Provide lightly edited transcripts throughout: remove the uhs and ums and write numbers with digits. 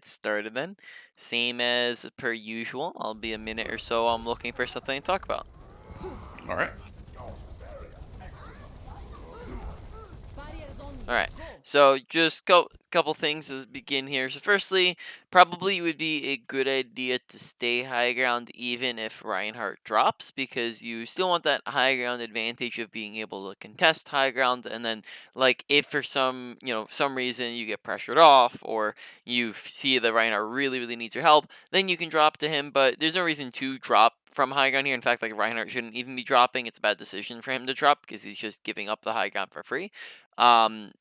Started then. Same as per usual. I'll be a minute or so. I'm looking for something to talk about. All right. All right. So just couple things to begin here. So firstly, probably would be a good idea to stay high ground even if Reinhardt drops, because you still want that high ground advantage of being able to contest high ground. And then, like, if for some reason you get pressured off, or you see that Reinhardt really needs your help, then you can drop to him. But there's no reason to drop from high ground here. In fact, like, Reinhardt shouldn't even be dropping. It's a bad decision for him to drop because he's just giving up the high ground for free.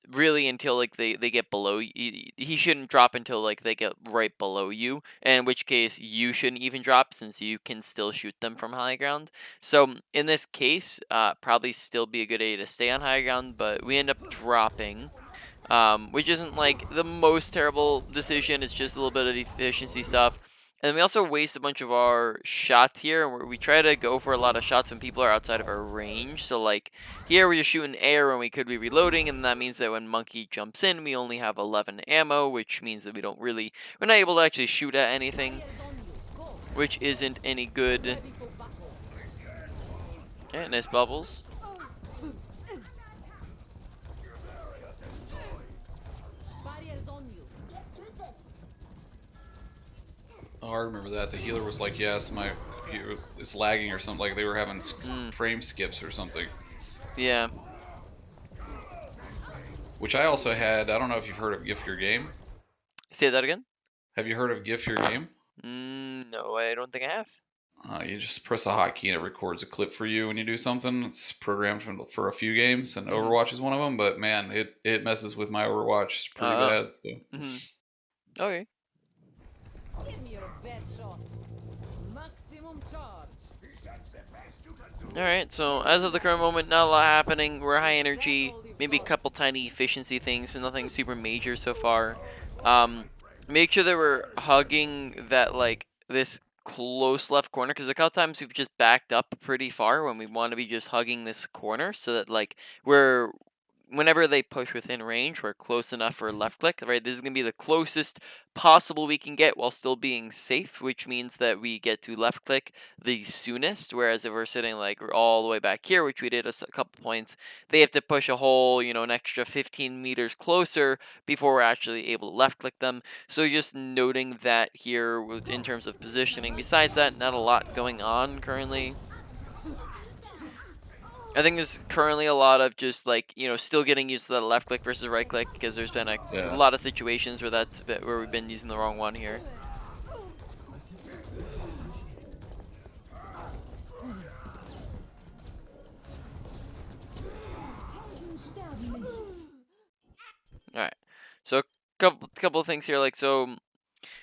Really, until like they get below he shouldn't drop until like they get right below you, in which case you shouldn't even drop, since you can still shoot them from high ground. So in this case, probably still be a good idea to stay on high ground, but we end up dropping, which isn't like the most terrible decision. It's just a little bit of efficiency stuff. And we also waste a bunch of our shots here, where we try to go for a lot of shots when people are outside of our range. So like here we're just shooting air when we could be reloading, and that means that when Monkey jumps in, we only have 11 ammo, which means that we're not able to actually shoot at anything, which isn't any good. Yeah, nice bubbles. Oh, I remember that. The healer was like, "Yes, my computer is lagging or something." Like they were having frame skips or something. Yeah. Which I also had. I don't know if you've heard of GIF Your Game. Say that again. Have you heard of GIF Your Game? No, I don't think I have. You just press a hotkey and it records a clip for you when you do something. It's programmed for a few games, and Overwatch is one of them. But man, it messes with my Overwatch pretty bad. So. Okay. Give me your best shot. Maximum charge. Alright, so as of the current moment, not a lot happening. We're high energy, maybe a couple tiny efficiency things, but nothing super major so far. Make sure that we're hugging that, like, this close left corner, because a couple times we've just backed up pretty far when we want to be just hugging this corner, so that, like, whenever they push within range, we're close enough for left click, right? This is going to be the closest possible we can get while still being safe, which means that we get to left click the soonest. Whereas if we're sitting like all the way back here, which we did a couple points, they have to push a whole, an extra 15 meters closer before we're actually able to left click them. So just noting that here in terms of positioning. Besides that, not a lot going on currently. I think there's currently a lot of just like, still getting used to that left click versus right click, because there's been a Yeah. lot of situations where we've been using the wrong one here. All right. So couple of things here, like, so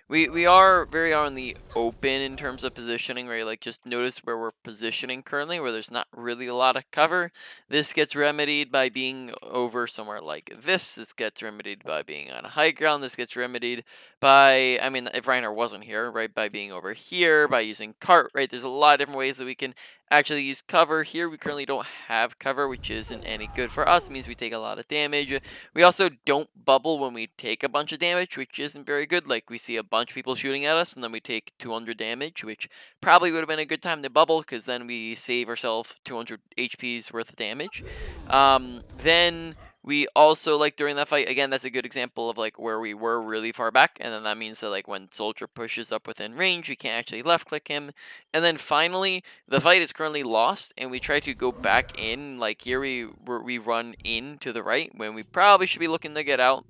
we are very on the open in terms of positioning, right? Like, just notice where we're positioning currently, where there's not really a lot of cover. This gets remedied by being over somewhere like this. This gets remedied by being on high ground. This gets remedied by, I mean, if Reiner wasn't here, right, by being over here, by using cart, right? There's a lot of different ways that we can actually use cover. Here we currently don't have cover, which isn't any good for us. It means we take a lot of damage. We also don't bubble when we take a bunch of damage, which isn't very good. Like, we see a bunch of people shooting at us, and then we take 200 damage, which probably would have been a good time to bubble, because then we save ourselves 200 HP's worth of damage. Then we also, like, during that fight, again, that's a good example of like where we were really far back, and then that means that like when Soldier pushes up within range, we can't actually left click him. And then finally, the fight is currently lost, and we try to go back in. Like, here we run in to the right when we probably should be looking to get out,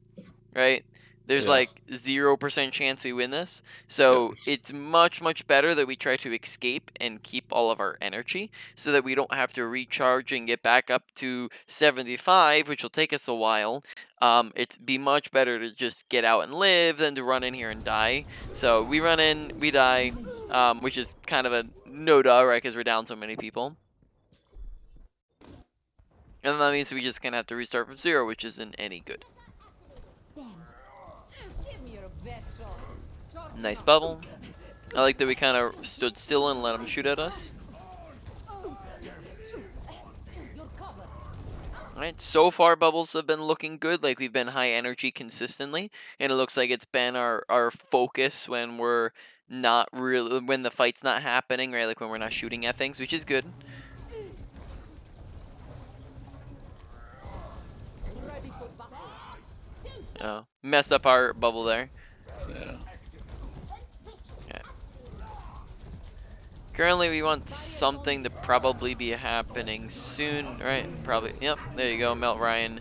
right? There's Yeah. like 0% chance we win this. So Yep. it's much better that we try to escape and keep all of our energy, so that we don't have to recharge and get back up to 75, which will take us a while. It'd be much better to just get out and live than to run in here and die. So we run in, we die, which is kind of a no-duh, right? Because we're down so many people. And that means we just kind of have to restart from 0, which isn't any good. Give me your best shot. Nice bubble. I like that we kind of stood still and let him shoot at us. Your cover. Alright, so far bubbles have been looking good, like we've been high energy consistently, and it looks like it's been our focus when we're not really when the fight's not happening, right? Like when we're not shooting at things, which is good. Ready for battle. Do so. Oh, messed up our bubble there. Yeah. Yeah. Currently, we want something to probably be happening soon, right? Probably. Yep. There you go, Melt Ryan.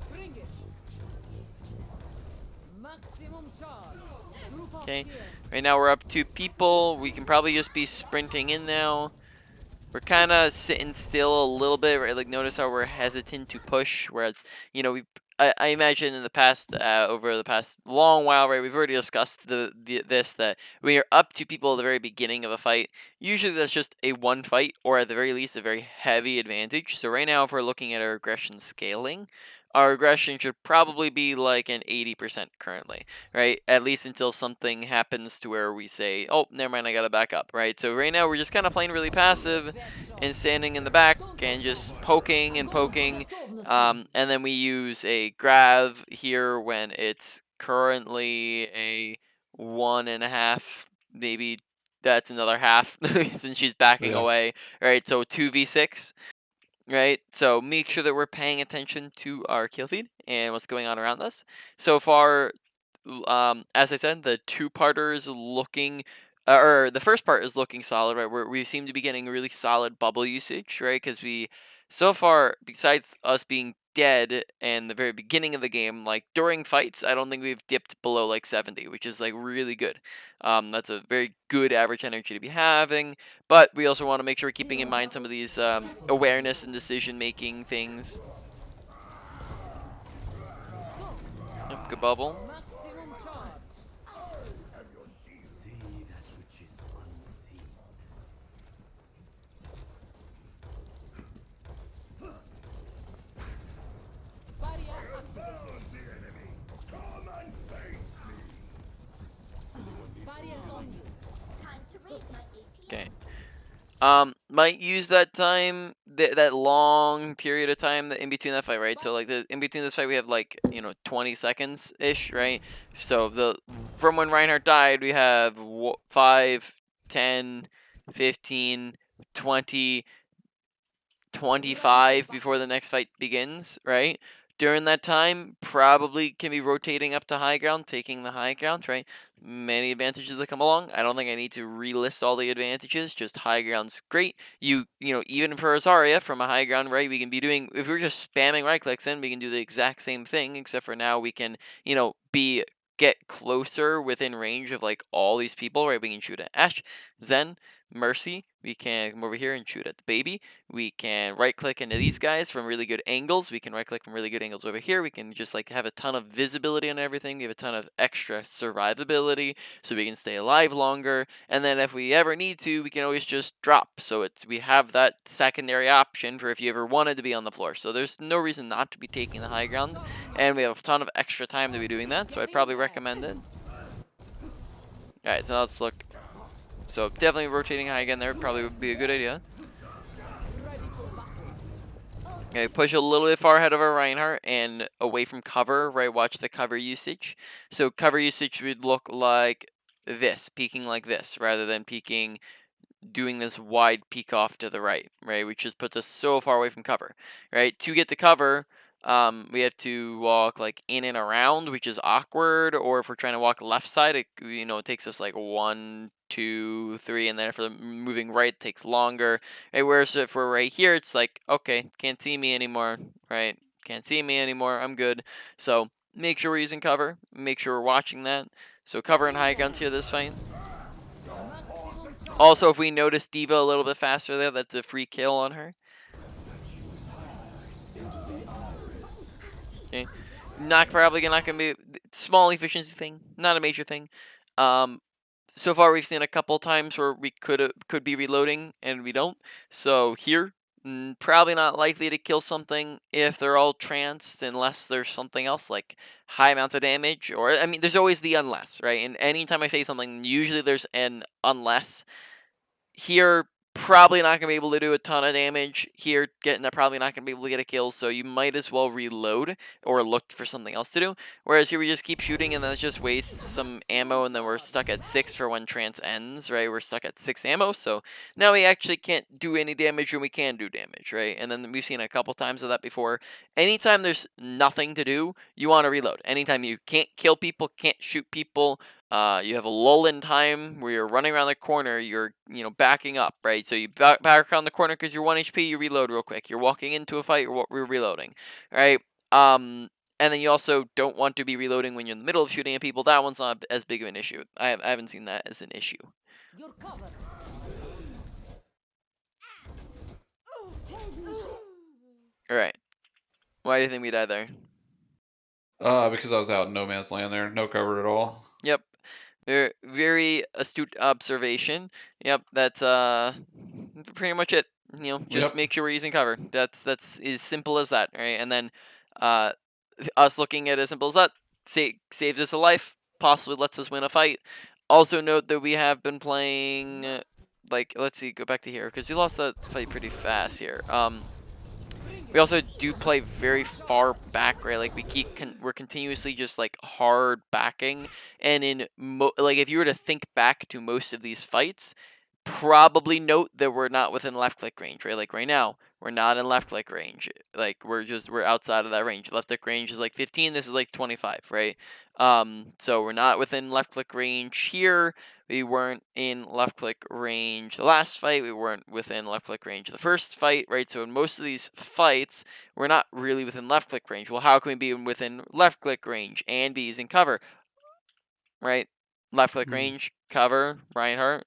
Bring it. Maximum charge. Group up Okay. here. Right now we're up 2 people. We can probably just be sprinting in now. We're kind of sitting still a little bit, right? Like notice how we're hesitant to push, whereas we. I imagine in the past, over the past long while, right? We've already discussed this that when you're up to people at the very beginning of a fight, usually that's just a one fight, or at the very least, a very heavy advantage. So right now, if we're looking at our aggression scaling, our aggression should probably be like an 80% currently, right? At least until something happens to where we say, oh, never mind, I gotta back up, right? So right now we're just kind of playing really passive and standing in the back and just poking and poking. And then we use a grav here when it's currently a 1.5, maybe that's another half since she's backing Yeah. away. Right, so 2v6. Right, so make sure that we're paying attention to our kill feed and what's going on around us. So far, as I said, the two-parter is looking, or the first part is looking solid, right? We seem to be getting really solid bubble usage, right? Because so far, besides us being dead and the very beginning of the game, like during fights, I don't think we've dipped below like 70, which is like really good. That's a very good average energy to be having, but we also want to make sure we're keeping in mind some of these awareness and decision-making things. Go. Yep, good bubble. Maximum charge. See that which is unseen. Barrier activated. Come and face me. Barriers on you. Time to raise my AP. Okay. Might use that time, that long period of time in between that fight, right? So like in between this fight, we have like 20 seconds ish, right? So from when Reinhardt died, we have 5, 10, 15, 20, 25 before the next fight begins, right? During that time, probably can be rotating up to high ground, taking the high ground, right? Many advantages that come along. I don't think I need to relist all the advantages. Just high ground's great. Even for Zarya from a high ground, right? We can be doing, if we're just spamming right clicks in, we can do the exact same thing, except for now we can, get closer within range of like all these people, right? We can shoot at Ashe, Zen, Mercy. We can come over here and shoot at the baby. We can right click into these guys from really good angles. We can right click from really good angles over here. We can just like have a ton of visibility on everything. We have a ton of extra survivability so we can stay alive longer. And then if we ever need to, we can always just drop. So we have that secondary option for if you ever wanted to be on the floor. So there's no reason not to be taking the high ground. And we have a ton of extra time to be doing that. So I'd probably recommend it. Alright, so let's look. So definitely rotating high again there probably would be a good idea. Ready for battle. Okay, push a little bit far ahead of our Reinhardt and away from cover, right? Watch the cover usage. So cover usage would look like this, peeking like this, rather than peeking, doing this wide peek off to the right, which just puts us so far away from cover, right? To get to cover, we have to walk like in and around, which is awkward. Or if we're trying to walk left side, it takes us like 1, 2, 3, and then if we're moving right, it takes longer. Right? Whereas if we're right here, it's like, okay, can't see me anymore, right? Can't see me anymore. I'm good. So make sure we're using cover. Make sure we're watching that. So cover and high grounds here this fight. Maximum charge. Also, if we notice Diva a little bit faster there, that's a free kill on her. Okay. Not gonna be small efficiency thing, not a major thing. So far we've seen a couple times where we could be reloading and we don't. So here, probably not likely to kill something if they're all tranced, unless there's something else like high amounts of damage, or I mean, there's always the unless, right? And anytime I say something, usually there's an unless. Here, probably not gonna be able to do a ton of damage here. Probably not gonna be able to get a kill, so you might as well reload or look for something else to do. Whereas here we just keep shooting and then it just wastes some ammo, and then we're stuck at 6 for when trance ends, right? We're stuck at 6 ammo, so now we actually can't do any damage when we can do damage, right? And then we've seen a couple times of that before. Anytime there's nothing to do, you want to reload. Anytime you can't kill people, can't shoot people, you have a lull in time where you're running around the corner, you're backing up, right? So you back around the corner because you're 1 HP, you reload real quick. You're walking into a fight, you're reloading, right? And then you also don't want to be reloading when you're in the middle of shooting at people. That one's not as big of an issue. I haven't seen that as an issue. You're covered. All right. Why do you think we died there? Because I was out in no man's land there, no cover at all. Yep. Very astute observation. Yep, that's pretty much it. Just Yep. make sure we're using cover. That's as simple as that, right? And then uh us looking at it as simple as that saves us a life, possibly lets us win a fight. Also note that we have been playing like, let's see, go back to here because we lost that fight pretty fast here. We also do play very far back, right? Like we're continuously just like hard backing, and like if you were to think back to most of these fights, probably note that we're not within left click range, right? Like right now, we're not in left click range. Like we're outside of that range. Left click range is like 15. This is like 25, right? So we're not within left click range here. We weren't in left click range the last fight. We weren't within left click range the first fight, right? So in most of these fights, we're not really within left click range. Well, how can we be within left click range and be using cover, right? Left click range, cover, Reinhardt.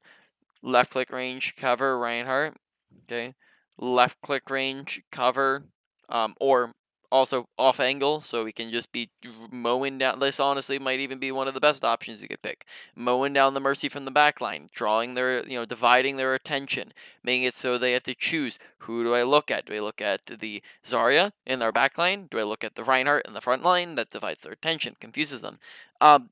Left click range, cover, Reinhardt. Okay. Left click range, cover, or also off angle, so we can just be mowing down. This honestly might even be one of the best options you could pick. Mowing down the Mercy from the back line, drawing their, dividing their attention, making it so they have to choose, who do I look at? Do I look at the Zarya in our back line? Do I look at the Reinhardt in the front line? That divides their attention, confuses them.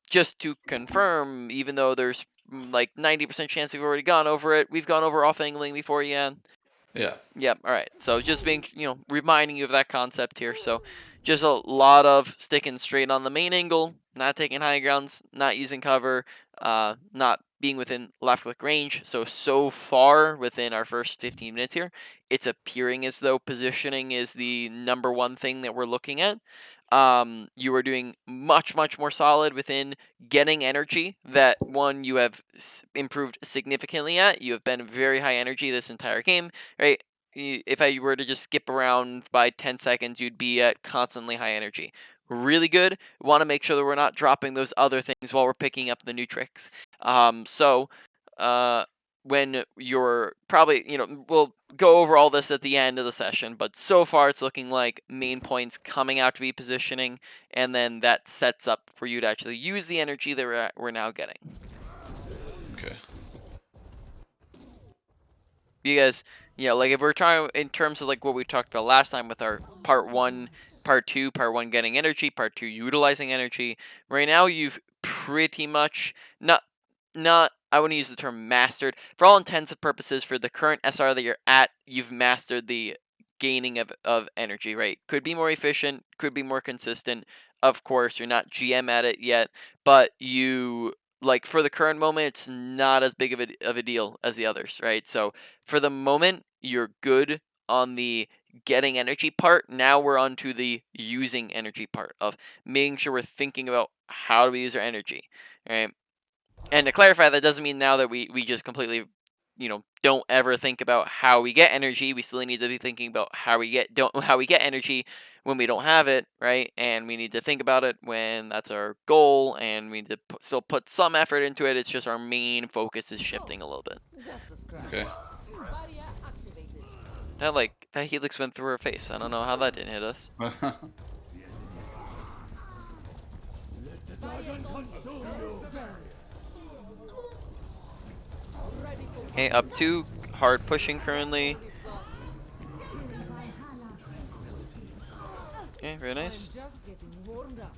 Just to confirm, even though there's like 90% chance we've already gone over it, we've gone over off angling before, yeah. Yeah. Yep, alright. So just being, reminding you of that concept here. So just a lot of sticking straight on the main angle, not taking high grounds, not using cover, not being within left click range. So far within our first 15 minutes here, it's appearing as though positioning is the number one thing that we're looking at. You are doing much more solid within getting energy. That one you have improved significantly at. You have been very high energy this entire game, right? If I were to just skip around by 10 seconds, you'd be at constantly high energy. Really good. We want to make sure that we're not dropping those other things while we're picking up the new tricks. When you're probably, we'll go over all this at the end of the session, but so far it's looking like main points coming out to be positioning, and then that sets up for you to actually use the energy that we're now getting. Okay. You guys, like if we're trying in terms of like what we talked about last time with our part 1, part 2, part 1 getting energy, part 2 utilizing energy, right now you've pretty much not I wouldn't use the term mastered. For all intents and purposes, for the current SR that you're at, you've mastered the gaining of energy, right? Could be more efficient, could be more consistent. Of course, you're not GM at it yet, but you, like, for the current moment, it's not as big of a deal as the others, right? So for the moment, you're good on the getting energy part. Now we're on to the using energy part of making sure we're thinking about how do we use our energy, right? And to clarify, that doesn't mean now that we just completely, don't ever think about how we get energy. We still need to be thinking about how we get energy when we don't have it, right? And we need to think about it when that's our goal, and we need to still put some effort into it. It's just our main focus is shifting a little bit. Just a scratch. Okay. Barrier activated. That helix went through her face. I don't know how that didn't hit us. Okay, up 2, hard pushing currently. Okay, very nice. Just getting warmed up.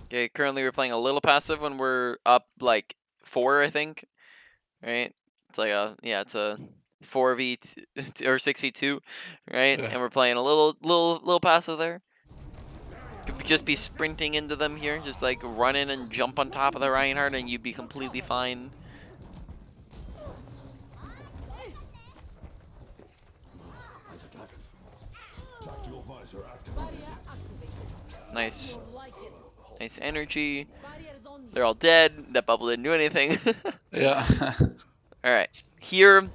Okay, currently we're playing a little passive when we're up like 4, I think. Right? It's like it's a 4v2 or 6v2, right? Yeah. And we're playing a little passive there. Could just be sprinting into them here, just like run in and jump on top of the Reinhardt, and you'd be completely fine. Tactical visor activated. Barrier activated. Nice, You like it. nice energy. Barrier is on They're all dead. That bubble didn't do anything. Yeah. All right, here,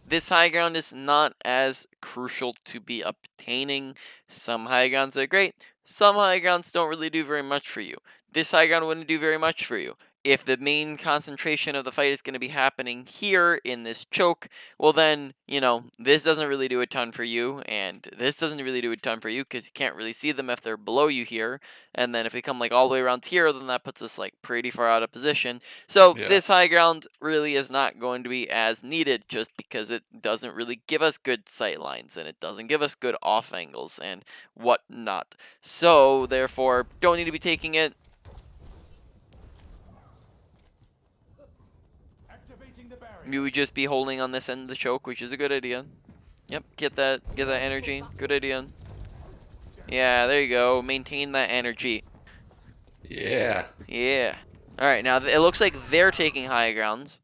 this high ground is not as crucial to be obtaining. Some high grounds are great. Some high grounds don't really do very much for you. This high ground wouldn't do very much for you. If the main concentration of the fight is going to be happening here in this choke, well then, this doesn't really do a ton for you, and this doesn't really do a ton for you because you can't really see them if they're below you here. And then if we come like all the way around here, then that puts us like pretty far out of position. So Yeah. this high ground really is not going to be as needed just because it doesn't really give us good sight lines and it doesn't give us good off angles and whatnot. So therefore, don't need to be taking it. Activating the barrier. You would just be holding on this end of the choke, which is a good idea. Yep, get that energy. Good idea. Yeah, there you go. Maintain that energy. Yeah. Yeah. All right, now it looks like they're taking high grounds.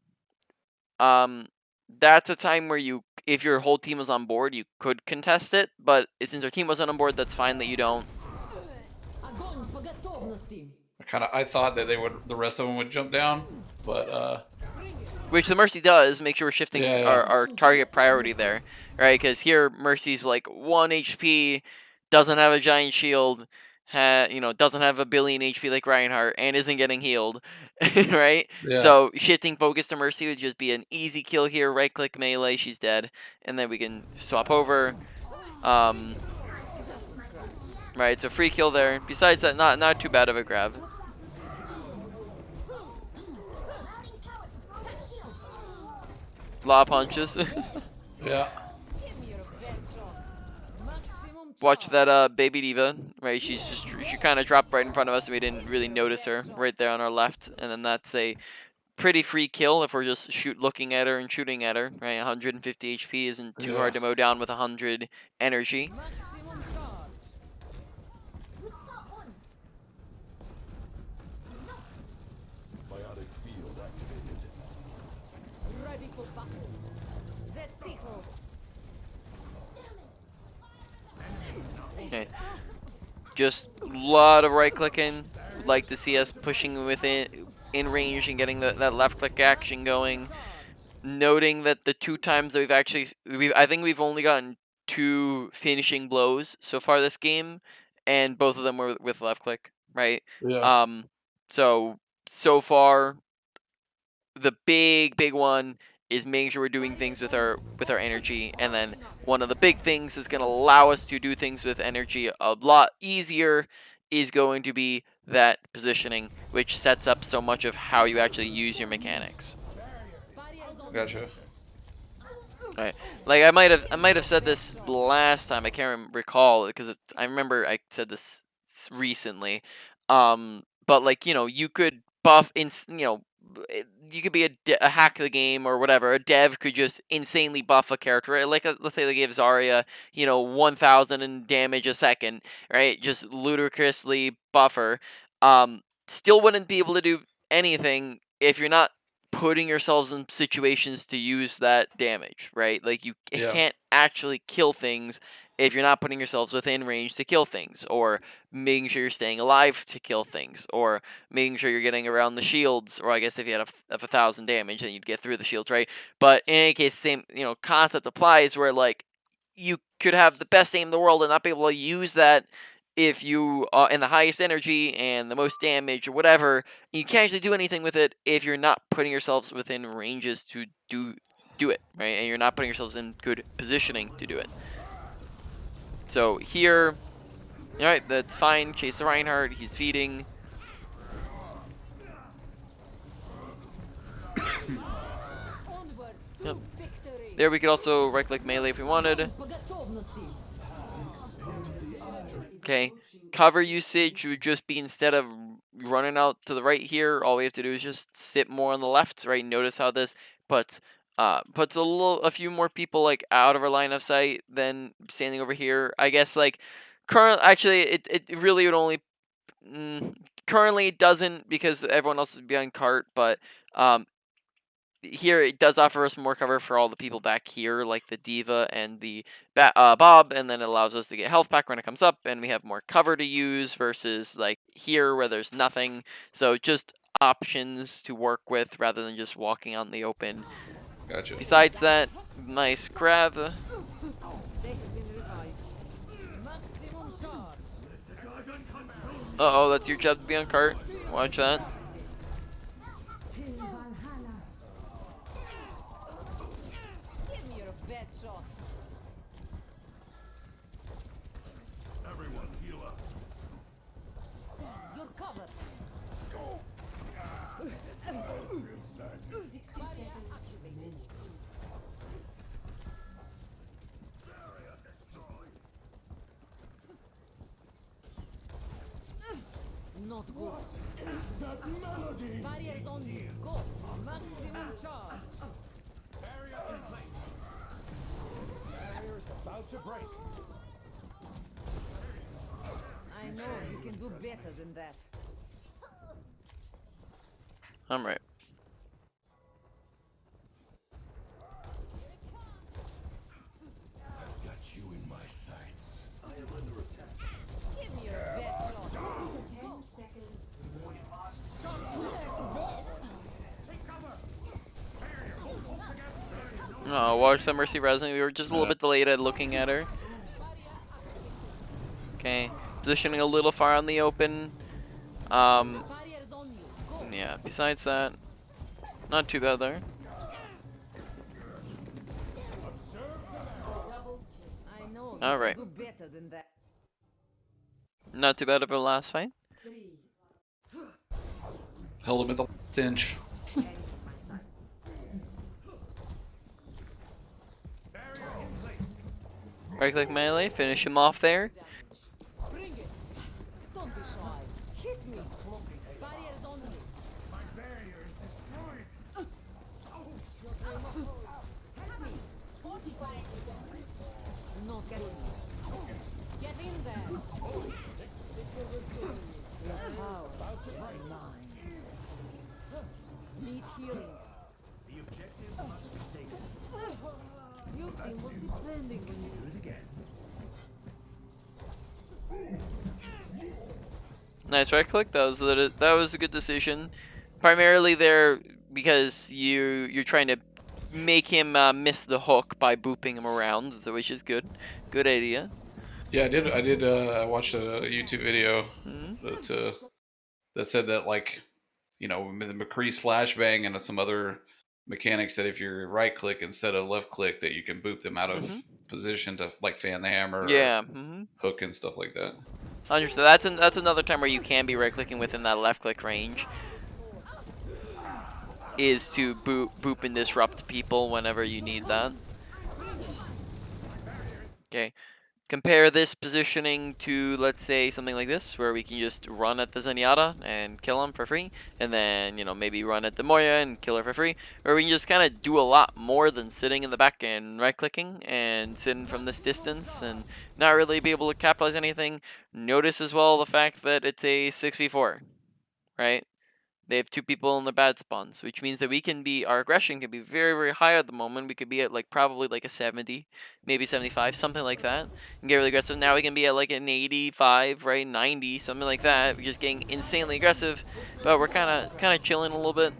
That's a time where if your whole team was on board, you could contest it. But since our team wasn't on board, that's fine that you don't. Огонь по готовности. I thought that the rest of them would jump down, but Which the Mercy does. Make sure we're shifting Yeah, yeah. our target priority there, right? Because here Mercy's like 1 HP, doesn't have a giant shield, doesn't have a billion HP like Reinhardt, and isn't getting healed, right? Yeah. So shifting focus to Mercy would just be an easy kill here. Right click melee, she's dead, and then we can swap over. Right, so free kill there. Besides that, not too bad of a grab. Routing power to protect shield. Law punches. yeah. Give me your best shot. Maximum Watch charge. that baby diva, right? She kind of dropped right in front of us and we didn't really notice her right there on our left. And then that's a pretty free kill if we're just looking at her and shooting at her, right? 150 HP isn't too hard to mow down with 100 energy. Maximum charge. Biotic field activated. Ready for battle. That's tickles. Okay. Just a lot of right clicking. Would like to see us pushing within in range and getting that left click action going. Noting that the 2 times that I think we've only gotten 2 finishing blows so far this game, and both of them were with left click, right? Yeah. So far, the big one is making sure we're doing things with our energy, and then one of the big things is going to allow us to do things with energy a lot easier is going to be that positioning, which sets up so much of how you actually use your mechanics. Barrier is on Gotcha. Right. Like I might have said this last time. I can't recall because I remember I said this recently. But like you could buff you could be a hack the game or whatever. A dev could just insanely buff a character. Right? Like let's say they gave Zarya 1,000 in damage a second, right? Just ludicrously buffer. Still wouldn't be able to do anything if you're not putting yourselves in situations to use that damage, right? Like you Yeah. can't actually kill things if you're not putting yourselves within range to kill things, or making sure you're staying alive to kill things, or making sure you're getting around the shields, or I guess if you had a 1,000 damage, then you'd get through the shields, right? But in any case, same concept applies where like you could have the best aim in the world and not be able to use that if you are in the highest energy and the most damage or whatever. You can't actually do anything with it if you're not putting yourselves within ranges to do it, right? And you're not putting yourselves in good positioning to do it. So here, all right, that's fine. Chase the Reinhardt. He's feeding. onwards to Yep. victory. There we could also right-click melee if we wanted. По готовности. Okay, cover usage would just be instead of running out to the right here, all we have to do is just sit more on the left, right? Notice how this puts puts a few more people like out of our line of sight than standing over here. I guess like actually it really would only currently it doesn't because everyone else is behind cart, but um here it does offer us more cover for all the people back here, like the Diva and the Bob, and then it allows us to get health back when it comes up, and we have more cover to use versus like here where there's nothing. So just options to work with rather than just walking out in the open. Gotcha. Besides that, nice grab. They have been revived. Maximum charge. Uh oh, that's your job to be on cart. Watch that. Give me your best shot. Everyone, heal up. You're covered. Barrier activated. Not good. That melody! Barriers on you. Go. Maximum charge. Barrier in place. Barrier's about to break. I know you can do better than that. I'm right. I've got you in my sights. I am under attack. Give me your best shot. 10 seconds. Oh, watch the Mercy Resing. We were just a little bit delayed at looking at her. Okay, positioning a little far on the open. Barriers on you. Go. Yeah. Besides that, not too bad there. I know All you right. can do better than that. Not too bad of a last fight. Held him at the last inch. Right click melee, finish him off there. Bring it. Don't be shy. Hit me. Barriers on you. My barrier is destroyed. Help me. 45. Not good. Get in there. This will restore you. Your power is mine. Need healing. The objective must be taken. Your team was defending when you Do it again. Nice right click. That was a good decision. Primarily there because you're trying to make him miss the hook by booping him around, which is good. Good idea. Yeah, I watched a YouTube video Mhm. that said that, like, you know, the McCree's flashbang and some other mechanics that if you right click instead of left click, that you can boop them out of Mhm. position to like fan the hammer Yeah. or Mhm. hook and stuff like that. Understood. That's another time where you can be right clicking within that left click range. Is to boop and disrupt people whenever you need that. Okay. Compare this positioning to, let's say, something like this, where we can just run at the Zenyatta and kill him for free, and then, you know, maybe run at the Moya and kill her for free, or we can just kind of do a lot more than sitting in the back and right-clicking and sitting from this distance and not really be able to capitalize anything. Notice as well the fact that it's a 6v4, right? They have two people in the bad spawns, which means that our aggression can be very, very high at the moment. We could be at like probably like a 70, maybe 75, something like that, and get really aggressive. Now we can be at like an 85, right, 90, something like that. We're just getting insanely aggressive, but we're kind of chilling a little bit.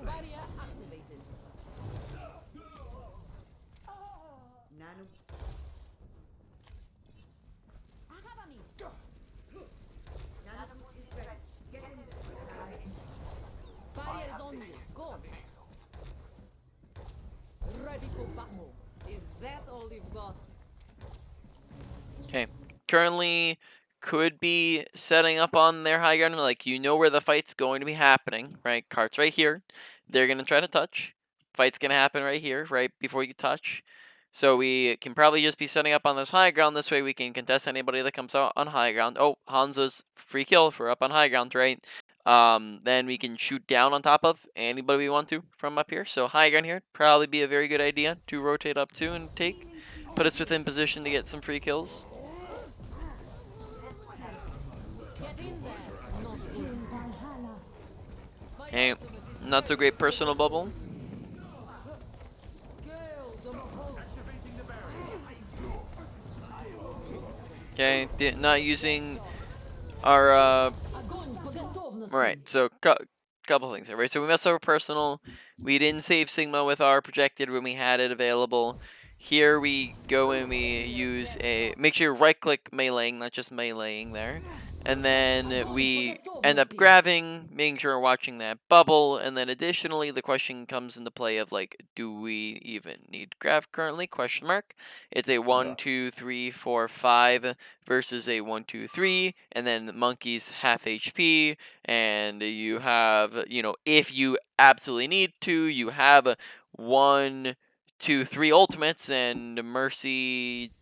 barrier activated. Barriers on you. Go. Ready for battle. Is that all you've got? Okay, currently could be setting up on their high ground, like you know where the fight's going to be happening, right? Cart's right here. They're gonna try to touch. Fight's gonna happen right here, right before you touch. So we can probably just be setting up on this high ground. This way we can contest anybody that comes out on high ground. Oh, Hanzo's free kill for up on high ground, right? then we can shoot down on top of anybody we want to from up here. So high ground here probably be a very good idea to rotate up to and take, put us within position to get some free kills. Get in there. Not good. Okay, not so great personal bubble. Okay, not using our Огонь по готовности. right. So couple things here, right? So we messed up our personal. We didn't save Sigma with our projected when we had it available. Here we go and we use a make sure you right click meleeing, not just meleeing there. And then we end up grabbing, making sure we're watching that bubble, and then additionally the question comes into play of like, do we even need grab currently? Question mark. It's a 1, 2, 3, 4, 5 versus a 1, 2, 3, and then the monkey's half HP, and you have, if you absolutely need to, you have 1, 2, 3 ultimates, and Mercy,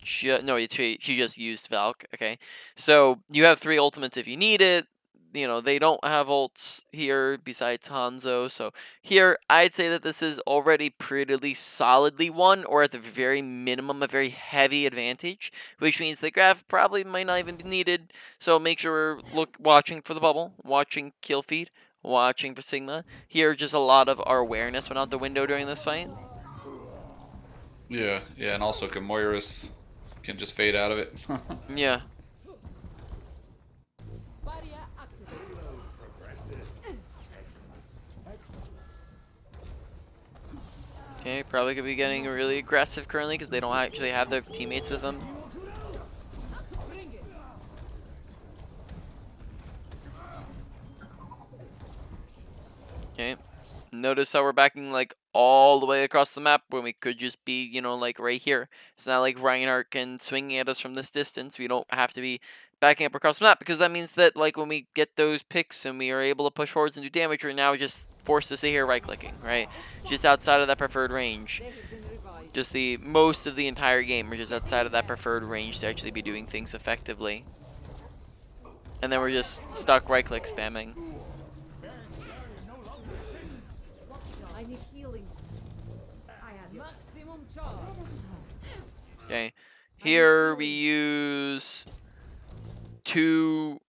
no, she just used Valk, okay? So you have 3 ultimates if you need it. They don't have ults here besides Hanzo, so here I'd say that this is already pretty solidly won, or at the very minimum, a very heavy advantage, which means the graph probably might not even be needed. So make sure we're watching for the bubble, watching kill feed, watching for Sigma. Here, just a lot of our awareness went out the window during this fight. Yeah, and also Moiras can just fade out of it. Yeah. Barrier activated. Okay, probably could be getting really aggressive currently because they don't actually have their teammates with them. Bring it. Okay. Notice how we're backing like all the way across the map when we could just be, like right here. It's not like Reinhardt can swing at us from this distance. We don't have to be backing up across the map because that means that like when we get those picks and we are able to push forwards and do damage, we're now just forced to sit here right clicking, right? Just outside of that preferred range. They have been revived. Just most of the entire game we're just outside of that preferred range to actually be doing things effectively. And then we're just stuck right click spamming. I need healing. I have maximum charge. Okay. Here we use 2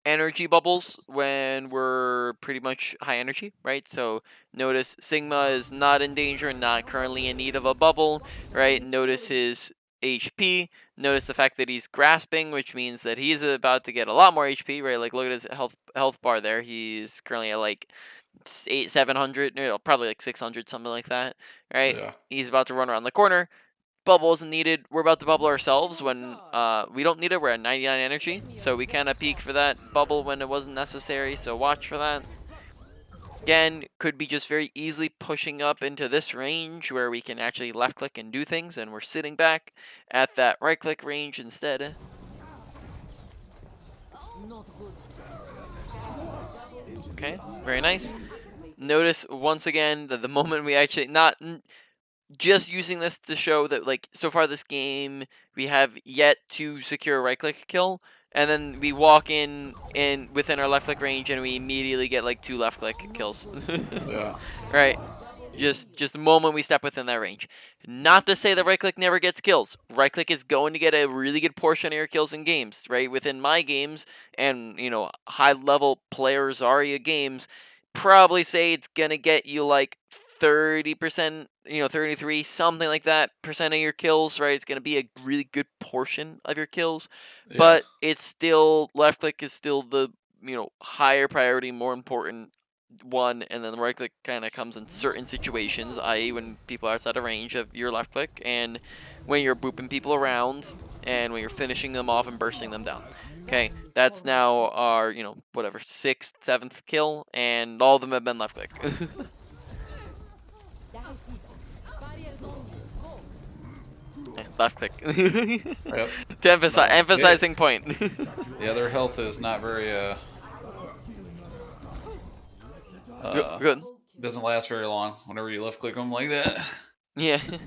energy bubbles when we're pretty much high energy, right? So notice Sigma is not in danger, not currently in need of a bubble, right? Notice his HP. Notice the fact that he's grasping, which means that he's about to get a lot more HP, right? Like look at his health bar there. He's currently at like 700, probably like 600, something like that, right? Yeah. He's about to run around the corner. Bubble isn't needed. We're about to bubble ourselves when we don't need it. We're at 99 energy, so we kind of peak for that bubble when it wasn't necessary, so watch for that. Again, could be just very easily pushing up into this range where we can actually left click and do things, and we're sitting back at that right click range instead. Not good. Okay, very nice. Notice once again that the moment we actually just using this to show that like so far this game we have yet to secure a right click kill, and then we walk in within our left click range and we immediately get like 2 left click kills. Yeah. Right, just the moment we step within that range. Not to say that right click never gets kills. Right click is going to get a really good portion of your kills in games, right? Within my games and high level player Zarya games, probably say it's gonna get you like 30%, 33, something like that percent of your kills, right? It's gonna be a really good portion of your kills, Yeah. but it's still left click is still the higher priority, more important one, and then the right click kind of comes in certain situations, i.e. when people are outside of range of your left click, and when you're booping people around, and when you're finishing them off and bursting them down. Okay, that's now our, whatever, 6th, 7th kill, and all of them have been left click. Barriers on you. Go. Left click. Yep. To emphasizing point. Yeah, their health is not very Good. doesn't last very long whenever you left click them like that. Yeah. Fire.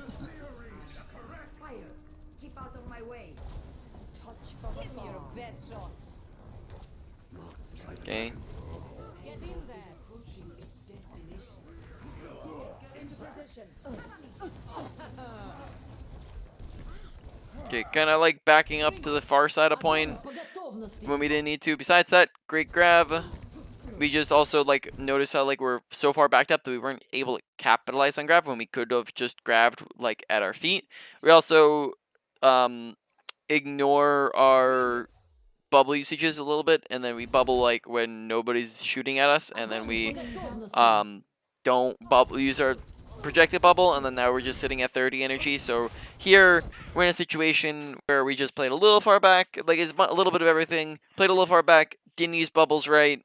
Keep out of my way. Touch from Give me your best shot. Okay. Get in there. Approaching its destination. Get into position. Okay, kind of like backing up to the far side of point Огонь по готовности. when we didn't need to. Besides that, great grab. We just also like noticed how like we're so far backed up that we weren't able to capitalize on grab when we could have just grabbed like at our feet. We also ignore our bubble usages a little bit, and then we bubble like when nobody's shooting at us, and then we don't bubble use our projected bubble, and then now we're just sitting at 30 energy. So here we're in a situation where we just played a little far back, like it's a little bit of everything. Played a little far back, didn't use bubbles right,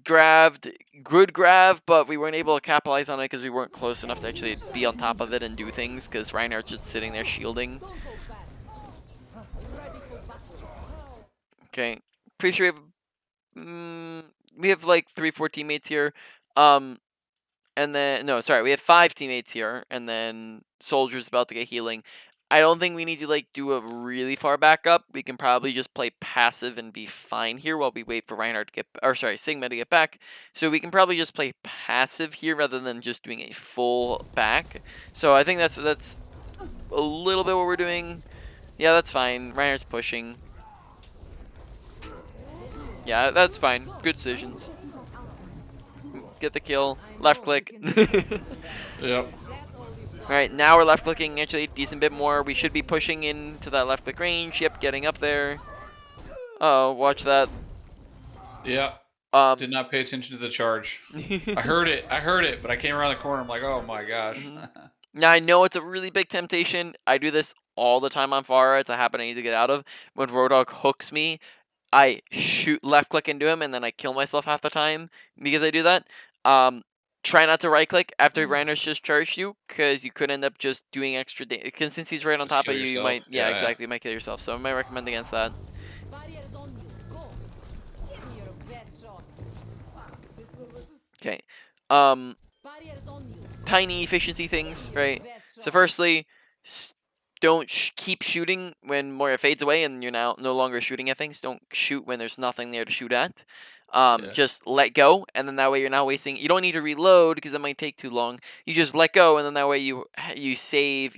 grabbed, good grab, but we weren't able to capitalize on it because we weren't close enough to actually be on top of it and do things. Because Reinhardt's just sitting there shielding. Don't hold back. Ready for battle. Okay, pretty sure we have like 3-4 teammates here. And then no, sorry, we have 5 teammates here, and then Soldier's about to get healing. I don't think we need to like do a really far back up. We can probably just play passive and be fine here while we wait for Reinhardt to get, or sorry, Sigma to get back. So we can probably just play passive here rather than just doing a full back. So I think that's a little bit what we're doing. Yeah, that's fine. Reinhardt's pushing. Yeah, that's fine. Good decisions. Get the kill. Left click. Yep. Alright, now we're left clicking actually a decent bit more. We should be pushing into that left click range. Yep, getting up there. Oh, watch that. Yeah. Did not pay attention to the charge. I heard it, but I came around the corner. I'm like, oh my gosh. Now I know it's a really big temptation. I do this all the time on Pharah. It's a habit I need to get out of. When Roadhog hooks me, I shoot left click into him and then I kill myself half the time because I do that. Try not to right click after Reiner's just charged you, because you could end up just doing extra damage. Because since he's right on Just top kill of you, you yourself. might, yeah, Yeah. exactly, you might kill yourself. So I might recommend against that. Barriers on you. Go. Give me your best shot. This will. Okay. Barriers on you. Tiny efficiency things, right? Best So shot. firstly, don't keep shooting when Moira fades away and you're now no longer shooting at things. Don't shoot when there's nothing there to shoot at. Yeah. Just let go, and then that way you're not wasting. You don't need to reload because that might take too long. You just let go, and then that way you save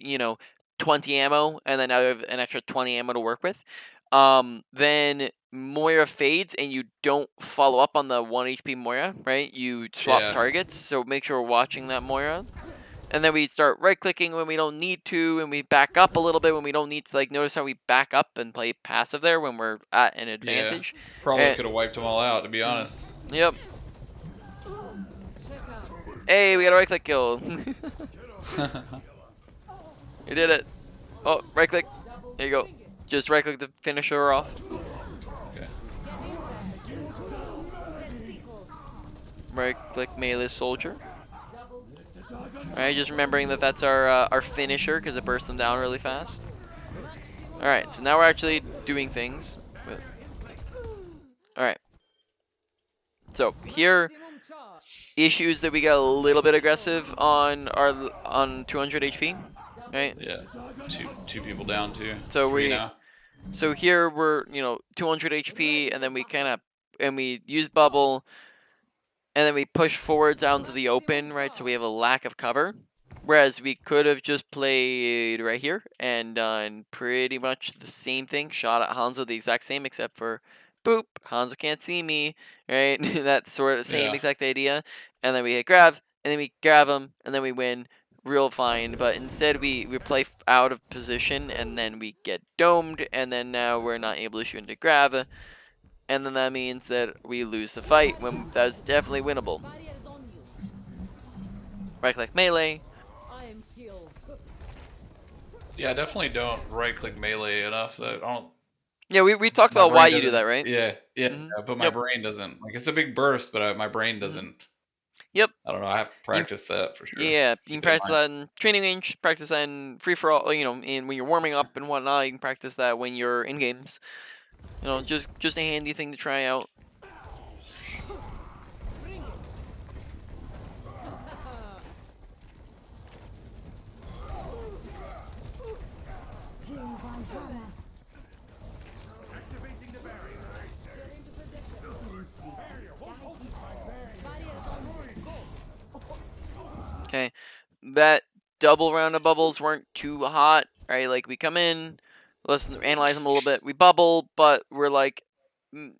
20 ammo, and then now you have an extra 20 ammo to work with. Then Moira fades, and you don't follow up on the 1 HP Moira, right? You swap Yeah. targets, so make sure we're watching that Moira. And then we start right-clicking when we don't need to, and we back up a little bit when we don't need to. Like, notice how we back up and play passive there when we're at an advantage. Probably could have wiped them all out, to be honest. Yep. Check out. Hey, we got a right-click kill. We did it. Oh, right-click. There you go. Just right-click to finish her off. Okay. Right-click melee soldier. Alright, just remembering that that's our finisher because it bursts them down really fast. Alright, so now we're actually doing things. Alright. So here, Maximum charge. issues that we got a little bit aggressive on 200 HP. Right? Yeah. Two people down too. So Three we now. so here we're 200 HP, and then we use bubble, and then we push forwards out into the open, right? So we have a lack of cover. Whereas we could have just played right here and done pretty much the same thing. Shot at Hanzo the exact same, except for, boop, Hanzo can't see me, right? That sort of same Yeah. exact idea. And then we hit grab, and then we grab him, and then we win real fine. But instead we play out of position, and then we get domed, and then now we're not able to shoot into grab. And then that means that we lose the fight when that's definitely winnable. Barriers on you. Right click melee. I am healed. Yeah, definitely don't right-click melee enough. That I don't. Yeah, we talked My about why brain you do that, doesn't- right? Yeah, Mhm. but my Yep. brain doesn't. Like, it's a big burst, but my brain doesn't. Yep. I don't know. I have to practice that for sure. Yeah, you Keep can it in practice mind. that in training range, practice that in free for all, and when you're warming up and whatnot, you can practice that when you're in games. Just a handy thing to try out. Bring it. Activating the barrier. Get into position. Barrier won't hold my barrier. that double round of bubbles weren't too hot, right? Like we come in, let's analyze them a little bit. We bubble, but we're like,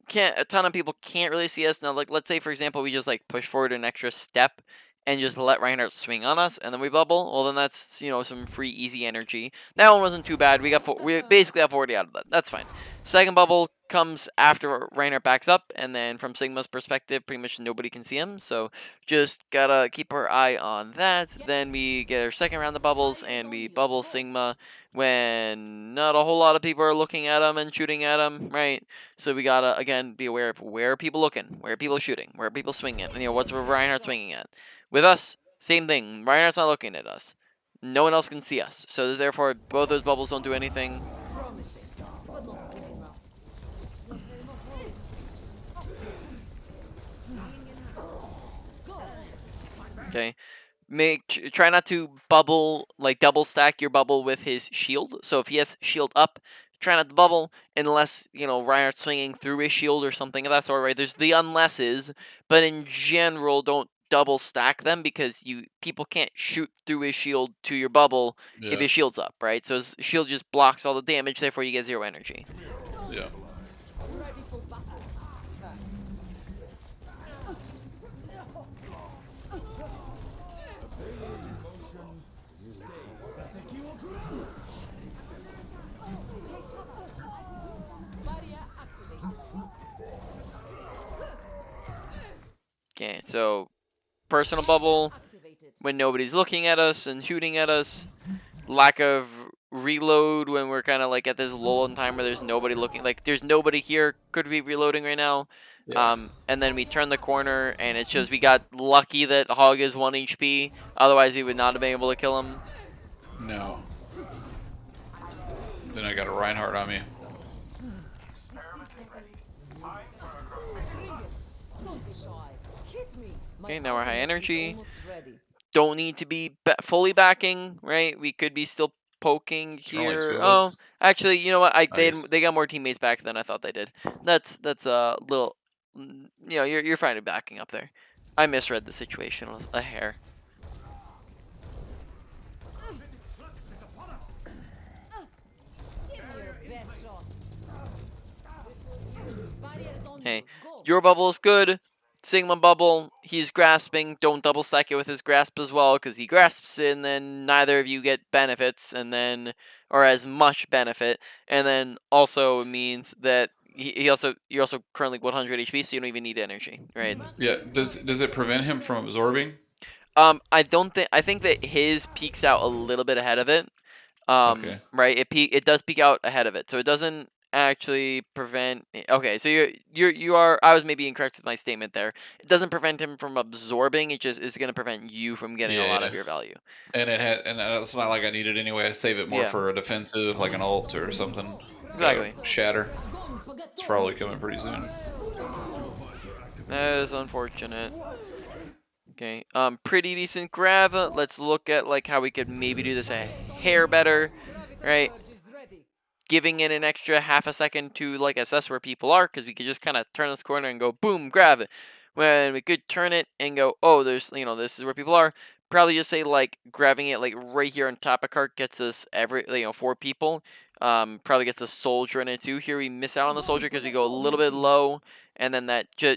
can't a ton of people can't really see us now. Like let's say for example we just like push forward an extra step and just let Reinhardt swing on us, and then we bubble. Well, then that's some free easy energy. That one wasn't too bad. We basically got 40 out of that. That's fine. Second bubble comes after Reinhardt backs up, and then from Sigma's perspective, pretty much nobody can see him. So just gotta keep our eye on that. Then we get our second round of bubbles, and we bubble Sigma when not a whole lot of people are looking at him and shooting at him, right? So we gotta again be aware of where are people looking, where are people shooting, where are people swinging, and what's Reinhardt swinging at. With us, same thing. Reinhardt's not looking at us. No one else can see us, so therefore both those bubbles don't do anything. Promising, but not good enough. Okay. Try not to bubble, like double stack your bubble with his shield. So if he has shield up, try not to bubble unless Reinhardt's swinging through his shield or something of that sort. Right? There's the unlesses, but in general, don't double stack them because people can't shoot through his shield to your bubble if Yeah. his shield's up, right? So his shield just blocks all the damage, therefore you get 0 energy. Yeah. Ready for battle. Barrier activated. Okay, so personal bubble Activated. when nobody's looking at us and shooting at us. Lack of reload when we're kind of like at this lull in time where there's nobody looking, like there's nobody here could be reloading right now. Yeah. And then we turn the corner and it shows we got lucky that Hog is 1 HP, otherwise we would not have been able to kill him. No. Then I got a Reinhardt on me. Don't be shy. Hit me. My Okay, now we're high ultimate is energy. almost ready. Don't need to be fully backing, right? We could be still poking There are only two here. of Oh, us. actually, you know what? Nice. They got more teammates back than I thought they did. That's a little, you're fine with backing up there. I misread the situation a hair. Give me your best shot. Barrier is on Hey, you. Go. your bubble is good. Sigma bubble, he's grasping. Don't double stack it with his grasp as well, because he grasps it, and then neither of you get benefits, or as much benefit, and then also means that you're also currently 100 HP, so you don't even need energy, right? Yeah. Does it prevent him from absorbing? I think that his peaks out a little bit ahead of it. Okay. Right, it does peak out ahead of it, so it doesn't actually prevent. Okay, so you are. I was maybe incorrect with my statement there. It doesn't prevent him from absorbing. It just is going to prevent you from getting a Yeah, lot yeah. of your value. And it's not like I need it anyway. I save it more Yeah, for a defensive, like an ult or something. exactly. Shatter. It's probably coming pretty soon. That is unfortunate. Okay, pretty decent grab. Let's look at like how we could maybe do this a hair better, right? Surge is ready. Giving it an extra half a second to like assess where people are, because we could just kind of turn this corner and go boom, grab it. When we could turn it and go, oh, there's this is where people are. Probably just say like grabbing it like right here on top of cart gets us 4 people. Probably gets a soldier in it too. Here we miss out on the soldier because we go a little bit low, and then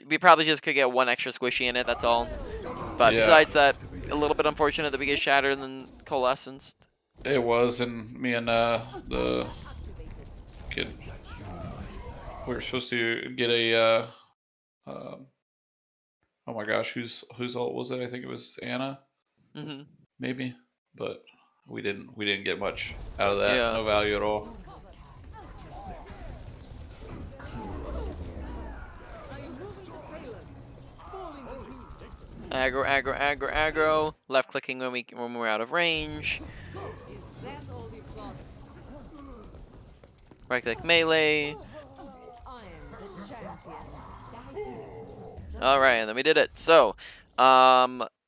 we probably just could get 1 extra squishy in it. That's all. But Yeah, besides that, a little bit unfortunate that we get shattered and then coalesced. it was, and me and the Activated. kid, we were supposed to get a um, oh my gosh, whose ult was it? I think it was Anna, Mhm. maybe, but we didn't get much out of that. Yeah. No value at all. I am moving the payload. Falling the beam. Aggro, aggro, aggro, aggro. Left clicking when we're out of range. Is that all you've got? Right click melee. I am the champion. All right, and then we did it. So,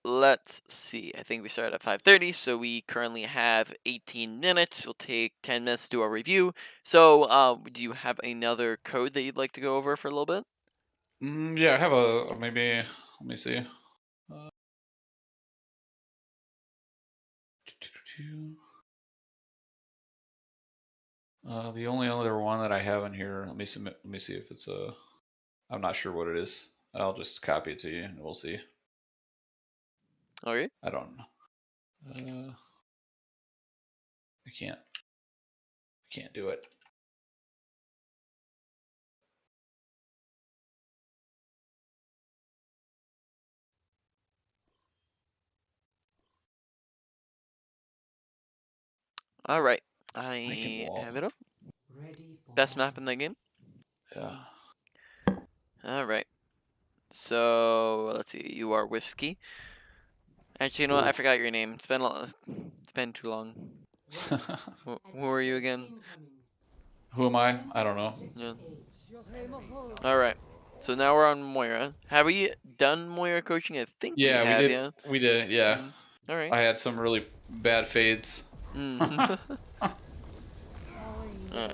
let's see. I think we started at 5:30, so we currently have 18 minutes. We'll take 10 minutes to do our review. So, do you have another code that you'd like to go over for a little bit? Yeah, I have a maybe. Let me see. 2. The only other one that I have in here, let me see if it's a. I'm not sure what it is. I'll just copy it to you and we'll see. Okay. I don't know. I can't do it. All right. Thinking I wall. have it up. Ready for Best map in the game. Yeah. All right. So let's see. You are Whiskey. Actually, you know what? I Ooh. forgot your name. It's been too long. Who are you again? Who am I? I don't know. Yeah. Incoming. All right. So now we're on Moira. Have we done Moira coaching? I think we Yeah, we have. did. Yeah. We did. Yeah. All right. I had some really bad fades. Mm.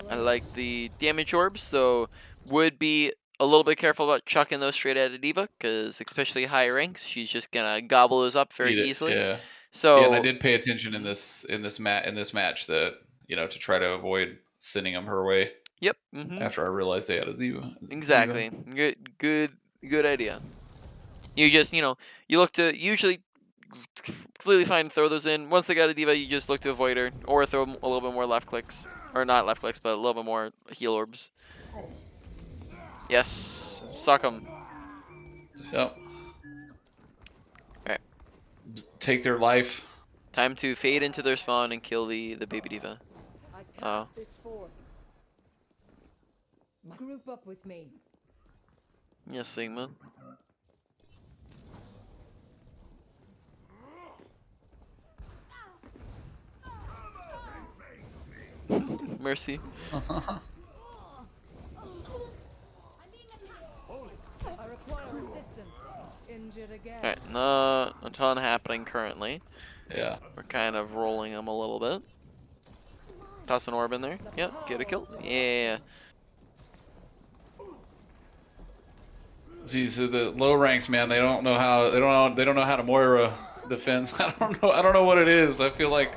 I like the damage orbs, so would be a little bit careful about chucking those straight at a diva, because especially high ranks, she's just gonna gobble those up very Eat it. easily. Yeah. Yeah, and I So, did pay attention in this match that to try to avoid sending them her way yep. after I realized they had a Ziva. Exactly. Good idea. You just, you look to usually completely fine to throw those in. Once they got a diva, you just look to avoid her, or throw a little bit more left clicks, or not left clicks, but a little bit more heal orbs. Yes, suck them. Yep. Alright, Take their life. time to fade into their spawn and kill the baby diva. I Oh. cast this forth. Group up with me. Yes, Sigma. Mercy. I require assistance. Injured again. Alright, not a ton happening currently. Yeah. We're kind of rolling them a little bit. Toss an orb in there. Yep, get a kill. Yeah. See, so the low ranks, man, they don't know how how to Moira defense. I don't know what it is. I feel like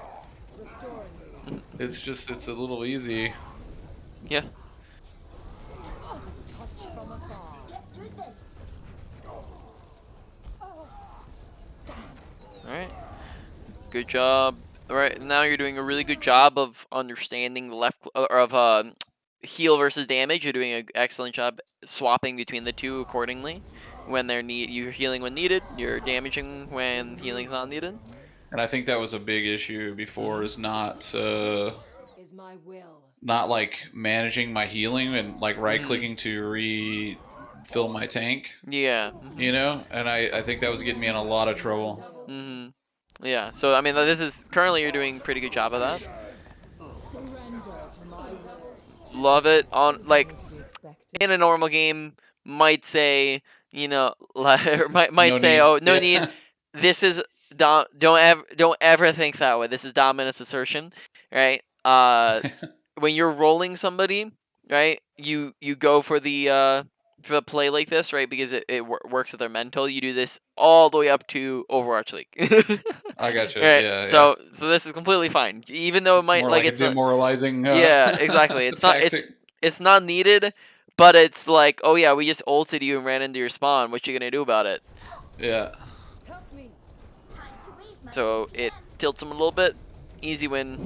Restoring you. it's a little easy. Yeah. Touch from afar. Get through this. Alright. Good job. Alright, now you're doing a really good job of understanding the heal versus damage. You're doing an excellent job swapping between the two accordingly. When you're healing when needed. You're damaging when healing's not needed. And I think that was a big issue before is Is my will. not like managing my healing and like right clicking to refill my tank, Yeah. and I think that was getting me in a lot of trouble. Yeah. So I mean, this is currently you're doing a pretty good job of that. Surrender to my will. Love it. On like To be expected. in a normal game, might say like, or might No say, need. oh, no need. Yeah. This is don't ever think that way. This is dominance assertion, right? When you're rolling somebody, right? You go for the play like this, right? Because it works with their mental. You do this all the way up to Overwatch League. I gotcha. Right. Yeah, yeah. So this is completely fine, even though it It's might more like like a it's not. demoralizing Yeah, exactly. tactic. It's not needed, but it's like, oh yeah, we just ulted you and ran into your spawn. What you gonna do about it? Yeah. Help me. Time to raise my So it tilts them a little bit. Easy win.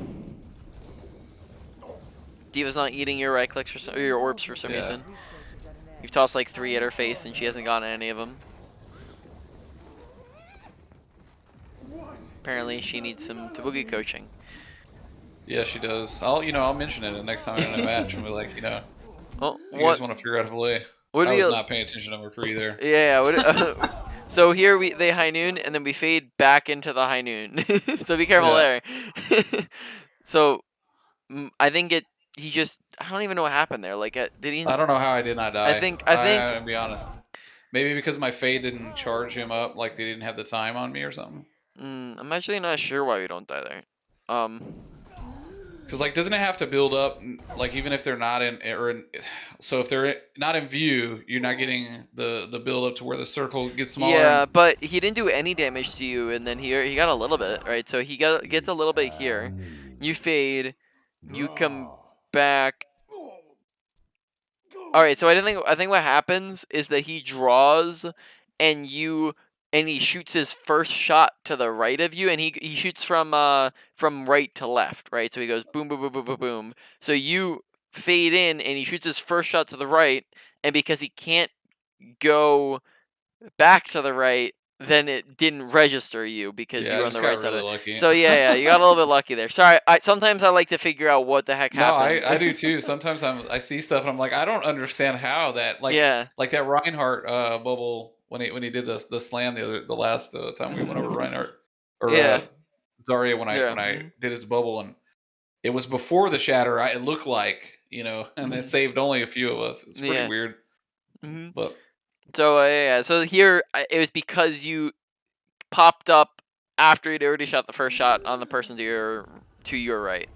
Diva's not eating your right clicks or your orbs for some Yeah. reason. Research is at an end. You've tossed like 3 at her face and she hasn't gotten any of them. Apparently she needs some Tabugi coaching. Yeah, she does. I'll mention it the next time I'm in a match and be like, Oh, you guys want to figure out a play. would I be was a, not paying attention to number 3 there. yeah. So here they high noon and then we fade back into the high noon. So be careful Yeah. there. So I think I don't even know what happened there. Like did he? I don't know how I did not die. I think I'm gonna be honest. Maybe because my fade didn't charge him up, like they didn't have the time on me or something. I'm actually not sure why we don't die there. Because Because like, doesn't it have to build up? Like, even if they're not so if they're not in view, you're not getting the build up to where the circle gets smaller. Yeah, but he didn't do any damage to you, and then here he got a little bit, right? So he gets a little bit here. You fade, you come back. All right, so I think what happens is that he draws, and he shoots his first shot to the right of you, and he shoots from right to left, right? So he goes boom, boom, boom, boom, boom, boom. So you fade in, and he shoots his first shot to the right, and because he can't go back to the right, then it didn't register you because Yeah, you I were on just the got right side of really it. lucky. So yeah, you got a little bit lucky there. Sorry, sometimes I like to figure out what the heck No, happened. I do too. Sometimes I see stuff and I'm like, I don't understand how that Yeah. like that Reinhardt bubble when he did the slam the last time we went over Reinhardt or Yeah. Zarya Yeah. when I did his bubble, and it was before the shatter. It looked like, and it saved only a few of us. It's pretty Yeah. weird, hmm but So yeah. So here it was because you popped up after you'd already shot the first shot on the person to your right.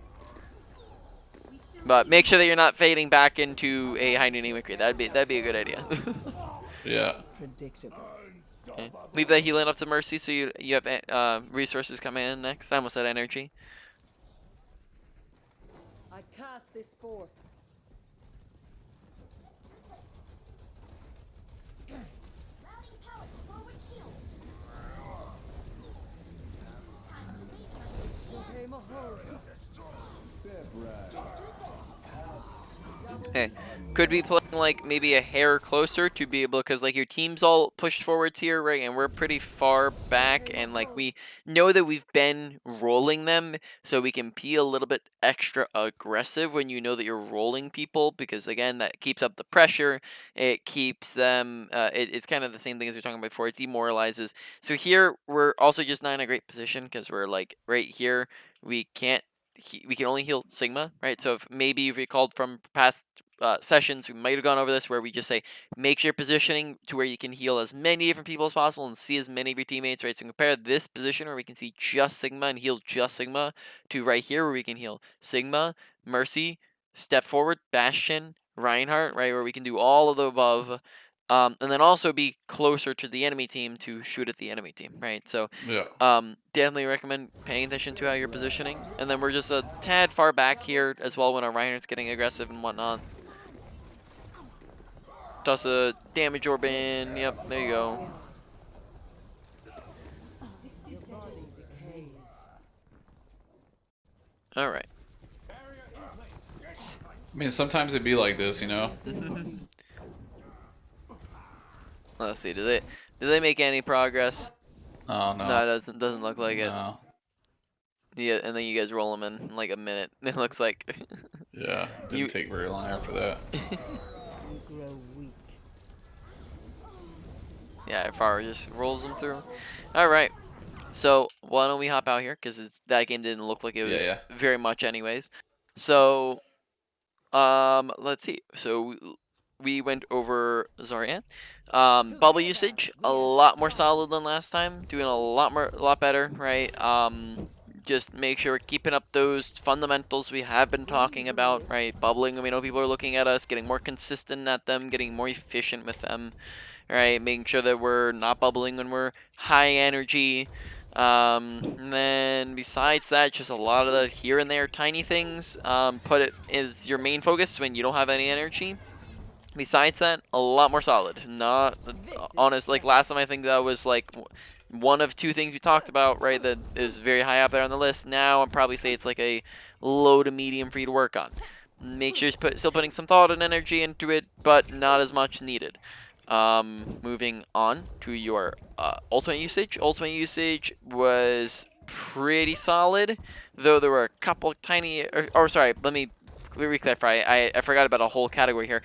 But make sure that you're not fading back into a high noon mimicry. That'd be a good idea. yeah. Predictable. Okay. Leave that healing up to Mercy so you have resources coming in next. I almost said energy. I cast this forth. Routing power to forward shield. Time to raise my shield. Came a hold. Okay. Could be playing like maybe a hair closer to be able, because like your team's all pushed forwards here, right? And we're pretty far back, and like we know that we've been rolling them, so we can be a little bit extra aggressive when you know that you're rolling people, because again, that keeps up the pressure. It keeps them. It's kind of the same thing as we were talking about before. It demoralizes. So here we're also just not in a great position because we're like right here. We can't. We can only heal Sigma, right? So if maybe you've recalled from past sessions, we might have gone over this where we just say make sure positioning to where you can heal as many different people as possible and see as many of your teammates, right? So compare this position where we can see just Sigma and heal just Sigma to right here where we can heal Sigma, Mercy, Step Forward, Bastion, Reinhardt, right? Where we can do all of the above. And then also be closer to the enemy team to shoot at the enemy team, right? So Yeah. definitely recommend paying attention to how you're positioning. And then we're just a tad far back here as well when our Reinhardt's getting aggressive and whatnot. Toss a damage orb in. Yep, there you go. Your body decays. All right. I mean, sometimes it'd be like this, Let's see. Did they make any progress? Oh No, no, it doesn't look like it. no. Yeah, and then you guys roll them in like a minute. It looks like Yeah, you. didn't take very long after that. You grow weak. Yeah, Far just rolls them through. All right. So why don't we hop out here because that game didn't look like it was Yeah. very much anyways. So let's see. So we went over Zarya. Bubble usage a lot more solid than last time. Doing a lot better, right? Just make sure we're keeping up those fundamentals we have been talking about, right? Bubbling when we know people are looking at us, getting more consistent at them, getting more efficient with them, right? Making sure that we're not bubbling when we're high energy. And then besides that, just a lot of the here and there tiny things. Put it as your main focus when you don't have any energy. Besides that, a lot more solid. Not honest. Like last time, I think that was like one of two things we talked about, right? That is very high up there on the list. Now I'd probably say it's like a low to medium for you to work on. Make sure you're still putting some thought and energy into it, but not as much needed. Moving on to your ultimate usage. Ultimate usage was pretty solid, though there were a couple tiny. Or sorry, let me clarify. I forgot about a whole category here.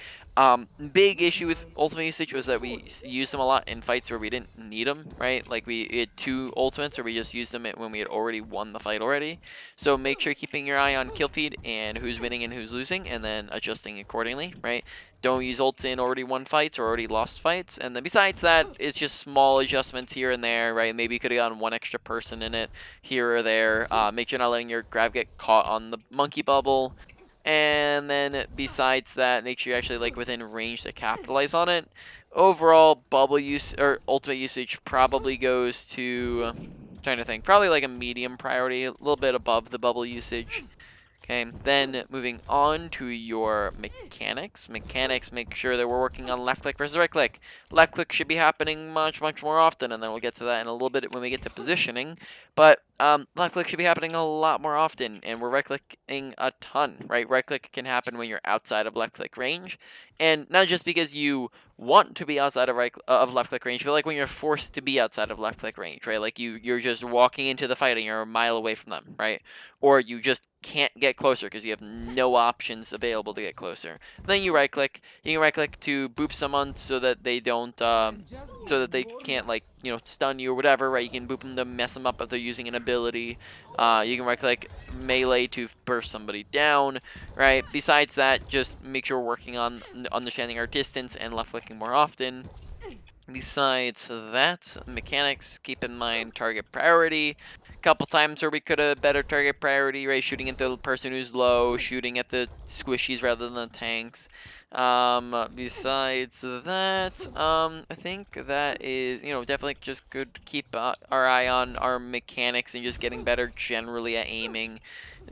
Big issue with ultimate usage was that we used them a lot in fights where we didn't need them, right? Like we had 2 ultimates, or we just used them when we had already won the fight already. So make sure you're keeping your eye on kill feed and who's winning and who's losing, and then adjusting accordingly, right? Don't use ults in already won fights or already lost fights. And then besides that, it's just small adjustments here and there, right? Maybe you could have gotten 1 extra person in it here or there. Make sure you're not letting your grab get caught on the monkey bubble. And then besides that, make sure you're actually like within range to capitalize on it. Overall, bubble use or ultimate usage probably goes to, trying to think, probably like a medium priority, a little bit above the bubble usage. Okay, then moving on to your mechanics. Mechanics, make sure that we're working on left click versus right click. Left click should be happening much more often, and then we'll get to that in a little bit when we get to positioning. But left click should be happening a lot more often, and we're right clicking a ton, right? Right click can happen when you're outside of left click range, and not just because you want to be outside of left click range, but like when you're forced to be outside of left click range, right? Like you're just walking into the fight and you're a mile away from them, right? Or you just can't get closer because you have no options available to get closer. Then you right click. You can right click to boop someone so that they don't, so that they can't like stun you or whatever, right? You can boop them to mess them up if they're using an ability. You can right click melee to burst somebody down, right? Besides that, just make sure we're working on understanding our distance and left clicking more often. Besides that, mechanics, keep in mind target priority. A couple times where we could have better target priority, right? Shooting at the person who's low, shooting at the squishies rather than the tanks. Besides that, I think that is, definitely just good to keep our eye on our mechanics and just getting better generally at aiming.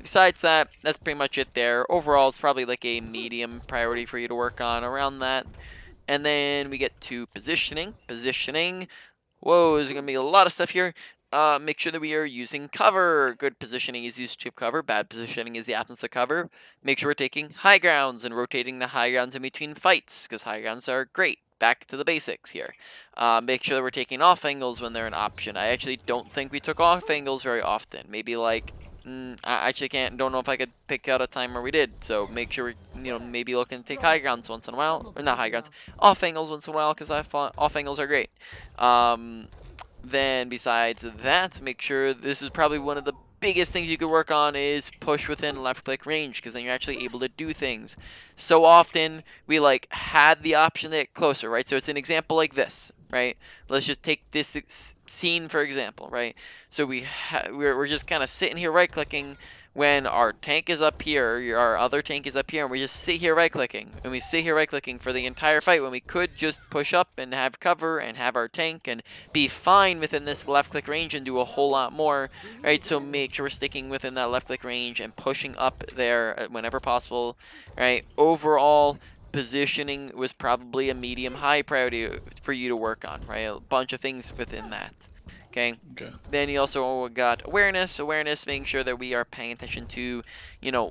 Besides that, that's pretty much it there. Overall, it's probably like a medium priority for you to work on around that. And then we get to positioning. Positioning. Whoa, there's going to be a lot of stuff here. Make sure that we are using cover. Good positioning is usage of cover. Bad positioning is the absence of cover. Make sure we're taking high grounds and rotating the high grounds in between fights, because high grounds are great. Back to the basics here. Make sure that we're taking off angles when they're an option. I actually don't think we took off angles very often. Maybe like I actually don't know if I could pick out a time where we did. So make sure we, maybe looking to take high grounds once in a while, or not high grounds, off angles once in a while, because I thought off angles are great. Then besides that, make sure this is probably one of the biggest things you could work on is push within left click range, because then you're actually able to do things. So often we like had the option to get closer, right? So it's an example like this, right? Let's just take this scene for example, right? So we're just kind of sitting here right clicking when our tank is up here, our other tank is up here, and we just sit here right clicking. And we sit here right clicking for the entire fight when we could just push up and have cover and have our tank and be fine within this left click range and do a whole lot more, right? So make sure we're sticking within that left click range and pushing up there whenever possible, right? Overall, positioning was probably a medium high priority for you to work on, right? A bunch of things within that. Okay. Then you also got awareness. Awareness, making sure that we are paying attention to,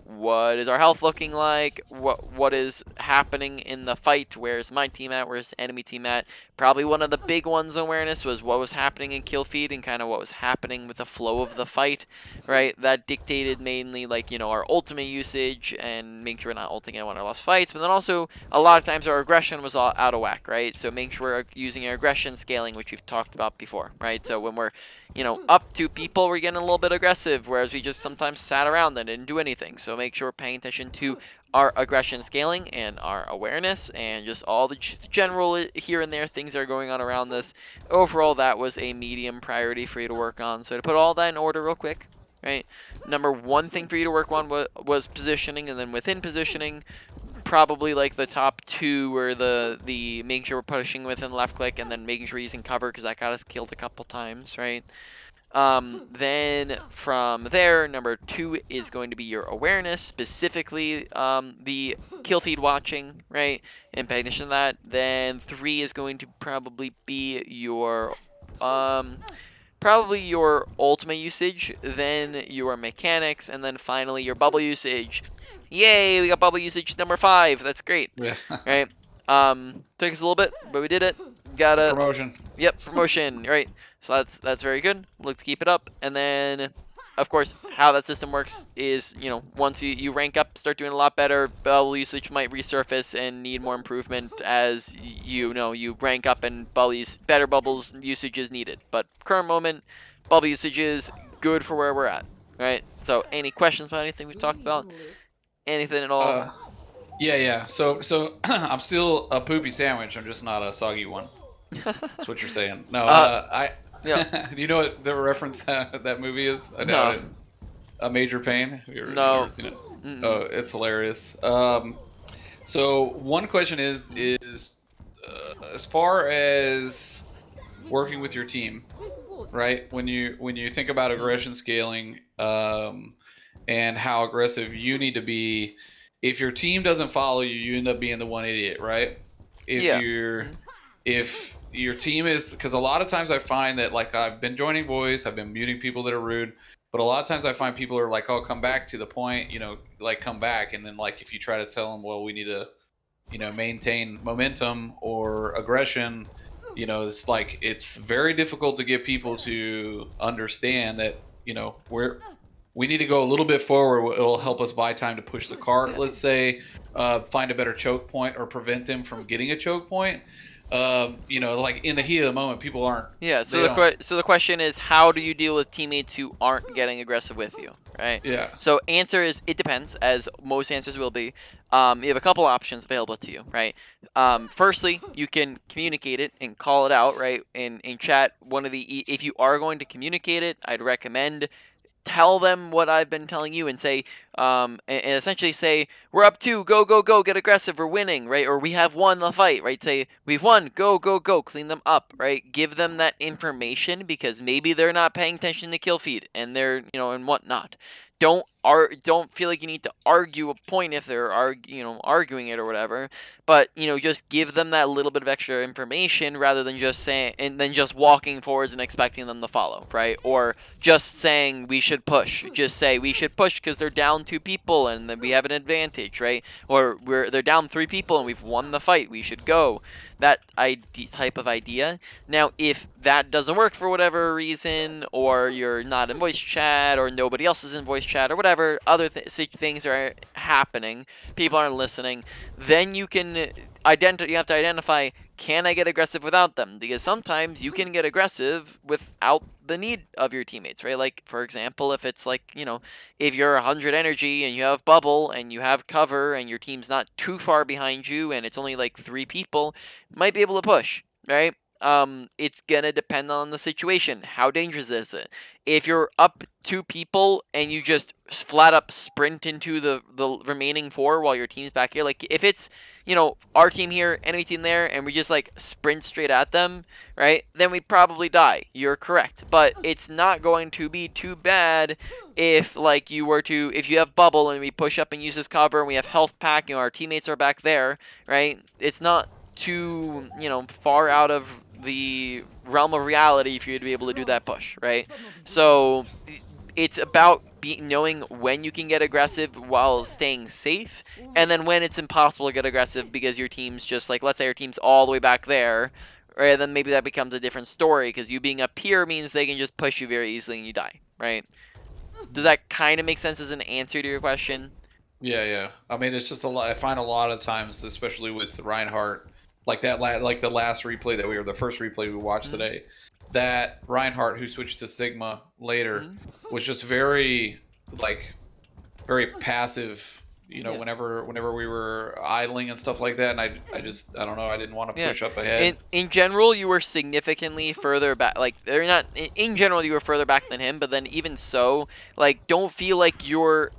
what is our health looking like? What is happening in the fight? Where's my team at? Where's the enemy team at? Probably one of the big ones in awareness was what was happening in kill feed and kind of what was happening with the flow of the fight, right? That dictated mainly like, our ultimate usage and making sure we're not ulting anyone in our lost fights. But then also a lot of times our aggression was all out of whack, right? So make sure we're using our aggression scaling, which we've talked about before, right? So when we're, up to people, we're getting a little bit aggressive, whereas we just sometimes sat around and didn't do anything. So make sure we're paying attention to our aggression scaling and our awareness and just all the general here and there things that are going on around this. Overall, that was a medium priority for you to work on. So to put all that in order real quick, right? Number one thing for you to work on was positioning, and then within positioning, probably like the top 2 were the making sure we're pushing within left click and then making sure we're using cover, because that got us killed a couple times, right? Then from there, number 2 is going to be your awareness, specifically the kill feed watching, right? And paying attention to that. Then 3 is going to probably be your probably your ultimate usage, then your mechanics, and then finally your bubble usage. Yay, we got bubble usage number 5. That's great. Yeah. Right? Took us a little bit, but we did it. Got a Promotion. Yep, promotion. Right. So that's very good. Look to keep it up. And then of course, how that system works is, once you rank up, start doing a lot better, bubble usage might resurface and need more improvement as you rank up and better bubbles usage is needed. But current moment, bubble usage is good for where we're at, right? So any questions about anything we've talked about? Anything at all? Yeah. So I'm still a poopy sandwich. I'm just not a soggy one. That's what you're saying. No, I. Yeah. Do you know what the reference that movie is? I doubt No. it. A Major Pain. You No. never seen it? Mm-mm. Oh, it's hilarious. So one question is as far as working with your team, right? When you think about aggression scaling, and how aggressive you need to be, if your team doesn't follow you, you end up being the one idiot, right? If Yeah. you're Mhm. if your team is, because a lot of times I find that, like, I've been joining voice, I've been muting people that are rude, but a lot of times I find people are like, oh, come back to the point, like, come back, and then, like, if you try to tell them, well, we need to, maintain momentum or aggression, it's like it's very difficult to get people to understand that, we need to go a little bit forward. It'll help us buy time to push the cart, Yeah. let's say, find a better choke point or prevent them from getting a choke point. Like, in the heat of the moment, people aren't, Yeah, they don't, so the question is, how do you deal with teammates who aren't getting aggressive with you, right? yeah, So answer is it depends, as most answers will be. You have a couple options available to you, right? Firstly, you can communicate it and call it out, right? In chat, if you are going to communicate it, I'd recommend tell them what I've been telling you and say, and essentially say, we're up 2, go, go, go, get aggressive, we're winning, right? Or we have won the fight, right? Say, we've won, go, go, go, clean them up, right? Give them that information because maybe they're not paying attention to kill feed and they're, and whatnot. Don't feel like you need to argue a point if they're arguing it or whatever, but just give them that little bit of extra information rather than just saying and then just walking forwards and expecting them to follow, right? Or just saying we should push. Just say we should push because they're down 2 people and then we have an advantage, right? Or they're down 3 people and we've won the fight. We should go. That type of idea. Now, if that doesn't work for whatever reason, or you're not in voice chat, or nobody else is in voice chat, or whatever other things are happening, people aren't listening, then you can you have to identify, can I get aggressive without them? Because sometimes you can get aggressive without the need of your teammates, right? Like, for example, if it's like, if you're 100 energy and you have bubble and you have cover and your team's not too far behind you and it's only like 3 people, might be able to push, right? It's gonna depend on the situation. How dangerous is it? If you're up 2 people and you just flat up sprint into the remaining 4 while your team's back here, like if it's our team here, enemy team there, and we just like sprint straight at them, right? Then we probably die. You're correct, but it's not going to be too bad if like if you have bubble and we push up and use this cover and we have health pack and our teammates are back there, right? It's not too far out of the realm of reality for you to be able to do that push, right? So it's about knowing when you can get aggressive while staying safe, and then when it's impossible to get aggressive because your team's just like, let's say your team's all the way back there, right? Then maybe that becomes a different story because you being up here means they can just push you very easily and you die, right? Does that kind of make sense as an answer to your question? yeah. I mean, it's just a lot. I find a lot of times, especially with Reinhardt, like that, like the last replay that the first replay we watched today, that Reinhardt who switched to Sigma later was just very, like, very passive. Yeah. Whenever we were idling and stuff like that, and I don't know, I didn't want to Yeah. push up ahead. In general, you were significantly further back. Like they're not. In general, you were further back than him. But then even so, like don't feel like you're.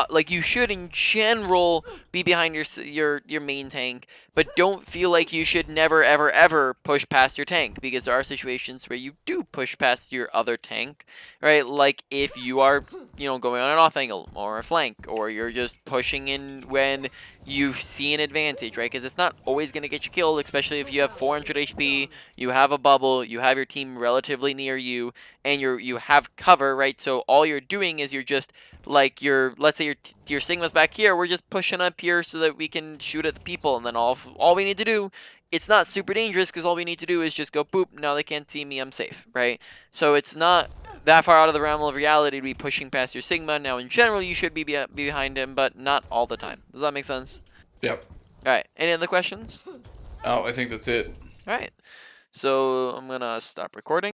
Like you should in general be behind your main tank, but don't feel like you should never ever ever push past your tank because there are situations where you do push past your other tank, right? Like if you are going on an off angle or a flank, or you're just pushing in when you see an advantage, right? Because it's not always going to get you killed, especially if you have 400 HP, you have a bubble, you have your team relatively near you, and you have cover, right? So all you're doing is you're just like let's say your Sigma's back here, we're just pushing up here so that we can shoot at the people, and then all we need to do, it's not super dangerous because all we need to do is just go boop, now they can't see me, I'm safe, right? So it's not that far out of the realm of reality to be pushing past your Sigma. Now, in general, you should be behind him, but not all the time. Does that make sense? Yep. All right. Any other questions? Oh, I think that's it. All right. So I'm gonna stop recording.